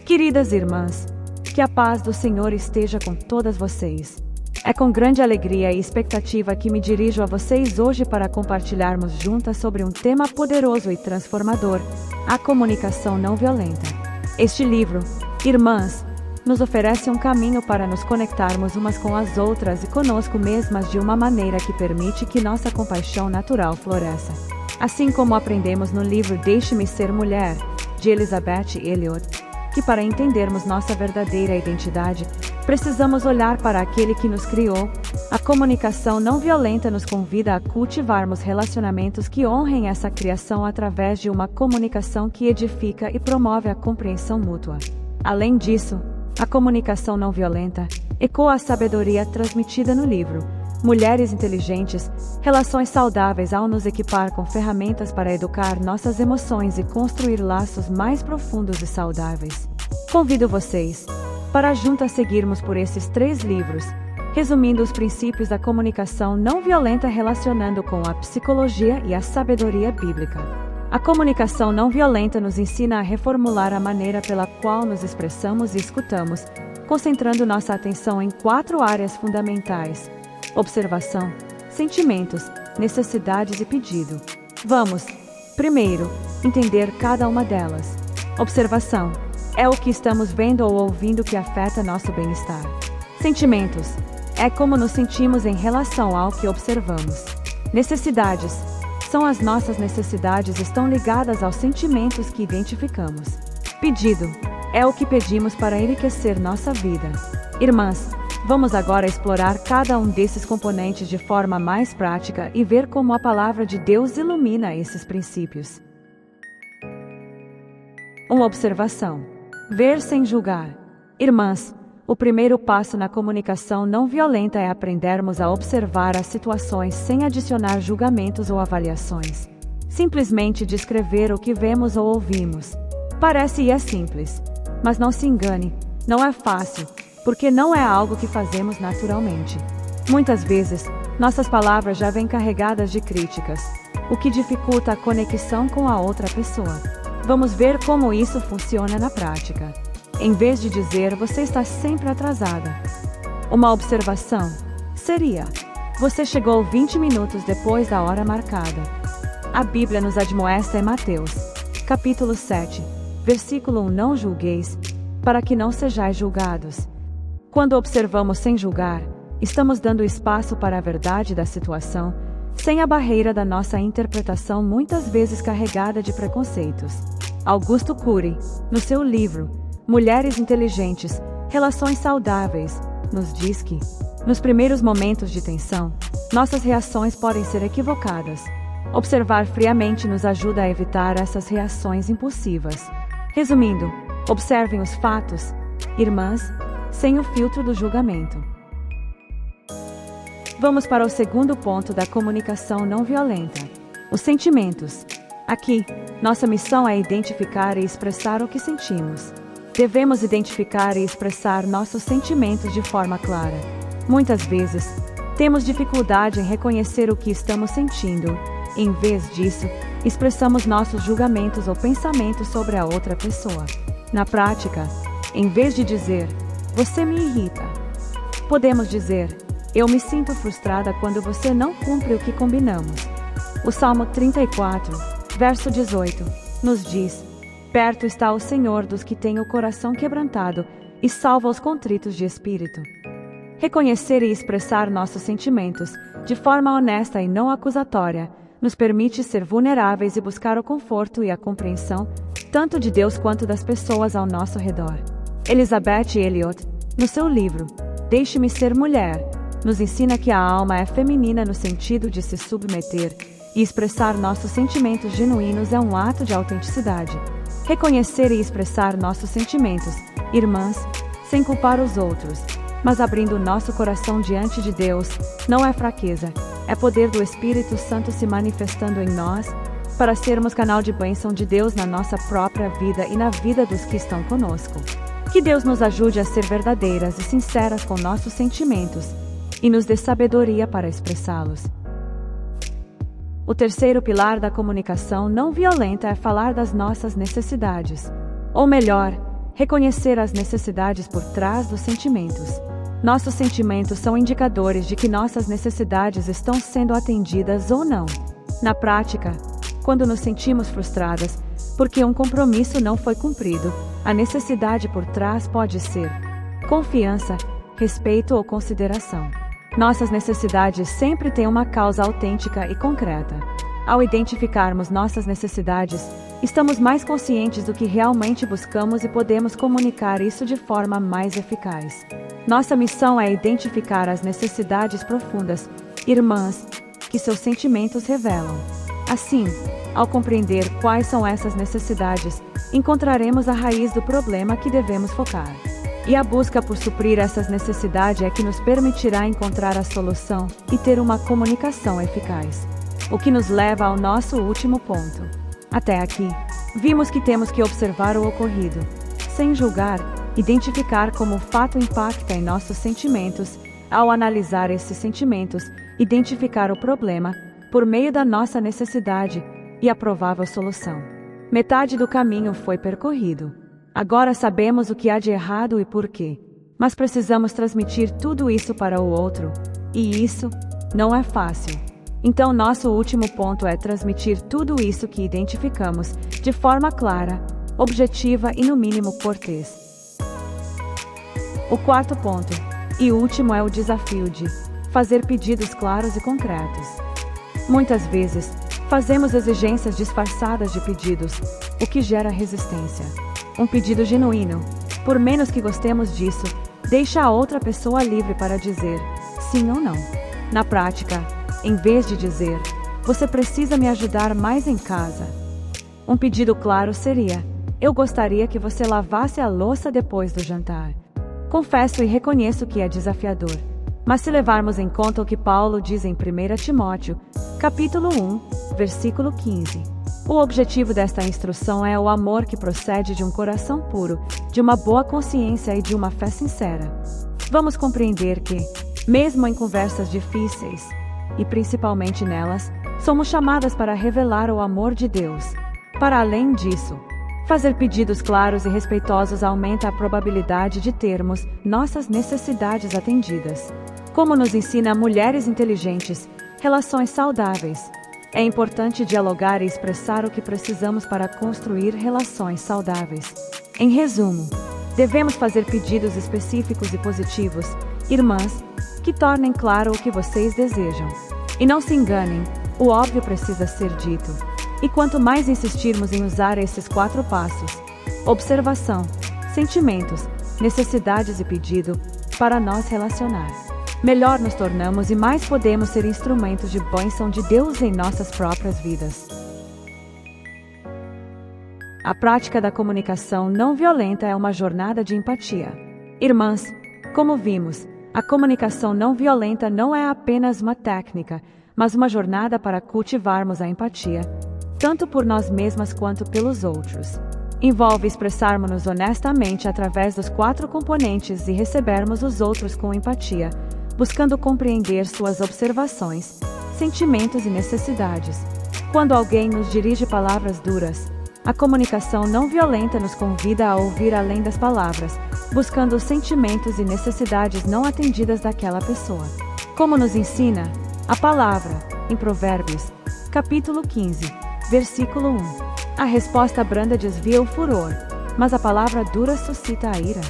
Queridas irmãs, que a paz do Senhor esteja com todas vocês. É com grande alegria e expectativa que me dirijo a vocês hoje para compartilharmos juntas sobre um tema poderoso e transformador: a comunicação não violenta. Este livro, irmãs, nos oferece um caminho para nos conectarmos umas com as outras e conosco mesmas de uma maneira que permite que nossa compaixão natural floresça. Assim como aprendemos no livro Deixe-me Ser Mulher, de Elizabeth Elliot, que para entendermos nossa verdadeira identidade, precisamos olhar para aquele que nos criou. A comunicação não violenta nos convida a cultivarmos relacionamentos que honrem essa criação através de uma comunicação que edifica e promove a compreensão mútua. Além disso, a comunicação não violenta ecoa a sabedoria transmitida no livro Mulheres Inteligentes, Relações Saudáveis, ao nos equipar com ferramentas para educar nossas emoções e construir laços mais profundos e saudáveis. Convido vocês para juntas seguirmos por esses 3 livros, resumindo os princípios da comunicação não violenta relacionando com a psicologia e a sabedoria bíblica. A comunicação não violenta nos ensina a reformular a maneira pela qual nos expressamos e escutamos, concentrando nossa atenção em 4 áreas fundamentais: observação, sentimentos, necessidades e pedido. Vamos, primeiro, entender cada uma delas. Observação é o que estamos vendo ou ouvindo que afeta nosso bem-estar. Sentimentos é como nos sentimos em relação ao que observamos. Necessidades são as nossas necessidades estão ligadas aos sentimentos que identificamos. Pedido é o que pedimos para enriquecer nossa vida. Irmãs, vamos agora explorar cada um desses componentes de forma mais prática e ver como a palavra de Deus ilumina esses princípios. Uma observação. Ver sem julgar. Irmãs, o primeiro passo na comunicação não violenta é aprendermos a observar as situações sem adicionar julgamentos ou avaliações. Simplesmente descrever o que vemos ou ouvimos. Parece e é simples, mas não se engane, não é fácil, porque não é algo que fazemos naturalmente. Muitas vezes, nossas palavras já vêm carregadas de críticas, o que dificulta a conexão com a outra pessoa. Vamos ver como isso funciona na prática. Em vez de dizer "você está sempre atrasada", uma observação seria: "você chegou 20 minutos depois da hora marcada". A Bíblia nos admoesta em Mateus, capítulo 7, versículo 1: "Não julgueis, para que não sejais julgados". Quando observamos sem julgar, estamos dando espaço para a verdade da situação, sem a barreira da nossa interpretação muitas vezes carregada de preconceitos. Augusto Cury, no seu livro Mulheres Inteligentes, Relações Saudáveis, nos diz que, nos primeiros momentos de tensão, nossas reações podem ser equivocadas. Observar friamente nos ajuda a evitar essas reações impulsivas. Resumindo, observem os fatos, irmãs, sem o filtro do julgamento. Vamos para o segundo ponto da comunicação não violenta: os sentimentos. Aqui, nossa missão é identificar e expressar o que sentimos. Devemos identificar e expressar nossos sentimentos de forma clara. Muitas vezes, temos dificuldade em reconhecer o que estamos sentindo. Em vez disso, expressamos nossos julgamentos ou pensamentos sobre a outra pessoa. Na prática, em vez de dizer "você me irrita", podemos dizer "eu me sinto frustrada quando você não cumpre o que combinamos". O Salmo 34, verso 18, nos diz: "Perto está o Senhor dos que têm o coração quebrantado, e salva os contritos de espírito". Reconhecer e expressar nossos sentimentos, de forma honesta e não acusatória, nos permite ser vulneráveis e buscar o conforto e a compreensão, tanto de Deus quanto das pessoas ao nosso redor. Elizabeth Elliot, no seu livro Deixe-me Ser Mulher, nos ensina que a alma é feminina no sentido de se submeter, e expressar nossos sentimentos genuínos é um ato de autenticidade. Reconhecer e expressar nossos sentimentos, irmãs, sem culpar os outros, mas abrindo nosso coração diante de Deus, não é fraqueza, é poder do Espírito Santo se manifestando em nós, para sermos canal de bênção de Deus na nossa própria vida e na vida dos que estão conosco. Que Deus nos ajude a ser verdadeiras e sinceras com nossos sentimentos, e nos dê sabedoria para expressá-los. O terceiro pilar da comunicação não violenta é falar das nossas necessidades. Ou melhor, reconhecer as necessidades por trás dos sentimentos. Nossos sentimentos são indicadores de que nossas necessidades estão sendo atendidas ou não. Na prática, quando nos sentimos frustradas porque um compromisso não foi cumprido, a necessidade por trás pode ser confiança, respeito ou consideração. Nossas necessidades sempre têm uma causa autêntica e concreta. Ao identificarmos nossas necessidades, estamos mais conscientes do que realmente buscamos e podemos comunicar isso de forma mais eficaz. Nossa missão é identificar as necessidades profundas, irmãs, que seus sentimentos revelam. Assim, ao compreender quais são essas necessidades, encontraremos a raiz do problema que devemos focar. E a busca por suprir essas necessidades é que nos permitirá encontrar a solução e ter uma comunicação eficaz. O que nos leva ao nosso último ponto. Até aqui, vimos que temos que observar o ocorrido, sem julgar, identificar como o fato impacta em nossos sentimentos, ao analisar esses sentimentos, identificar o problema, por meio da nossa necessidade, e a provável solução. Metade do caminho foi percorrido. Agora sabemos o que há de errado e por quê. Mas precisamos transmitir tudo isso para o outro, e isso não é fácil. Então nosso último ponto é transmitir tudo isso que identificamos, de forma clara, objetiva e no mínimo cortês. O quarto ponto, e último, é o desafio de fazer pedidos claros e concretos. Muitas vezes, fazemos exigências disfarçadas de pedidos, o que gera resistência. Um pedido genuíno, por menos que gostemos disso, deixa a outra pessoa livre para dizer sim ou não. Na prática, em vez de dizer, você precisa me ajudar mais em casa, um pedido claro seria, eu gostaria que você lavasse a louça depois do jantar. Confesso e reconheço que é desafiador. Mas se levarmos em conta o que Paulo diz em 1 Timóteo, capítulo 1, versículo 15. O objetivo desta instrução é o amor que procede de um coração puro, de uma boa consciência e de uma fé sincera. Vamos compreender que, mesmo em conversas difíceis, e principalmente nelas, somos chamadas para revelar o amor de Deus. Para além disso, fazer pedidos claros e respeitosos aumenta a probabilidade de termos nossas necessidades atendidas. Como nos ensina Mulheres Inteligentes, relações saudáveis. É importante dialogar e expressar o que precisamos para construir relações saudáveis. Em resumo, devemos fazer pedidos específicos e positivos, irmãs, que tornem claro o que vocês desejam. E não se enganem, o óbvio precisa ser dito. E quanto mais insistirmos em usar esses 4 passos, observação, sentimentos, necessidades e pedido, para nós relacionar, melhor nos tornamos e mais podemos ser instrumentos de bênção de Deus em nossas próprias vidas. A prática da comunicação não violenta é uma jornada de empatia. Irmãs, como vimos, a comunicação não violenta não é apenas uma técnica, mas uma jornada para cultivarmos a empatia, tanto por nós mesmas quanto pelos outros. Envolve expressarmos-nos honestamente através dos 4 componentes e recebermos os outros com empatia, buscando compreender suas observações, sentimentos e necessidades. Quando alguém nos dirige palavras duras, a comunicação não violenta nos convida a ouvir além das palavras, buscando os sentimentos e necessidades não atendidas daquela pessoa. Como nos ensina a palavra, em Provérbios, capítulo 15, versículo 1. A resposta branda desvia o furor, mas a palavra dura suscita a ira.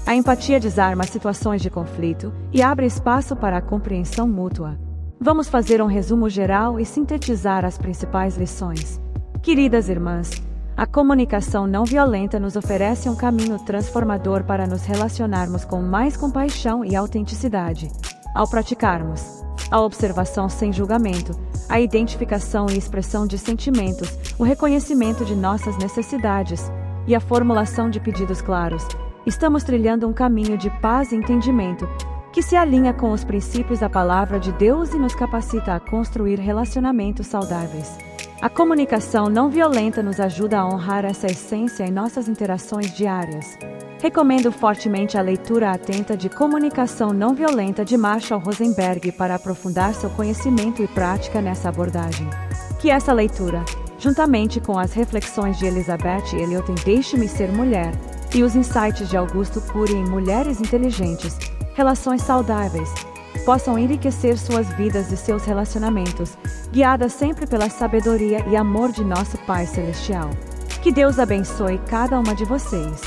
A empatia desarma situações de conflito e abre espaço para a compreensão mútua. Vamos fazer um resumo geral e sintetizar as principais lições. Queridas irmãs, a comunicação não violenta nos oferece um caminho transformador para nos relacionarmos com mais compaixão e autenticidade. Ao praticarmos a observação sem julgamento, a identificação e expressão de sentimentos, o reconhecimento de nossas necessidades e a formulação de pedidos claros, estamos trilhando um caminho de paz e entendimento que se alinha com os princípios da Palavra de Deus e nos capacita a construir relacionamentos saudáveis. A comunicação não violenta nos ajuda a honrar essa essência em nossas interações diárias. Recomendo fortemente a leitura atenta de Comunicação Não Violenta de Marshall Rosenberg para aprofundar seu conhecimento e prática nessa abordagem. Que essa leitura, juntamente com as reflexões de Elizabeth Elliot em Deixe-me Ser Mulher, e os insights de Augusto Cury em mulheres inteligentes, relações saudáveis, possam enriquecer suas vidas e seus relacionamentos, guiadas sempre pela sabedoria e amor de nosso Pai Celestial. Que Deus abençoe cada uma de vocês.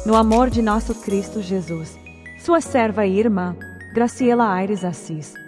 No amor de nosso Cristo Jesus. Sua serva e irmã, Graciela Aires Assis.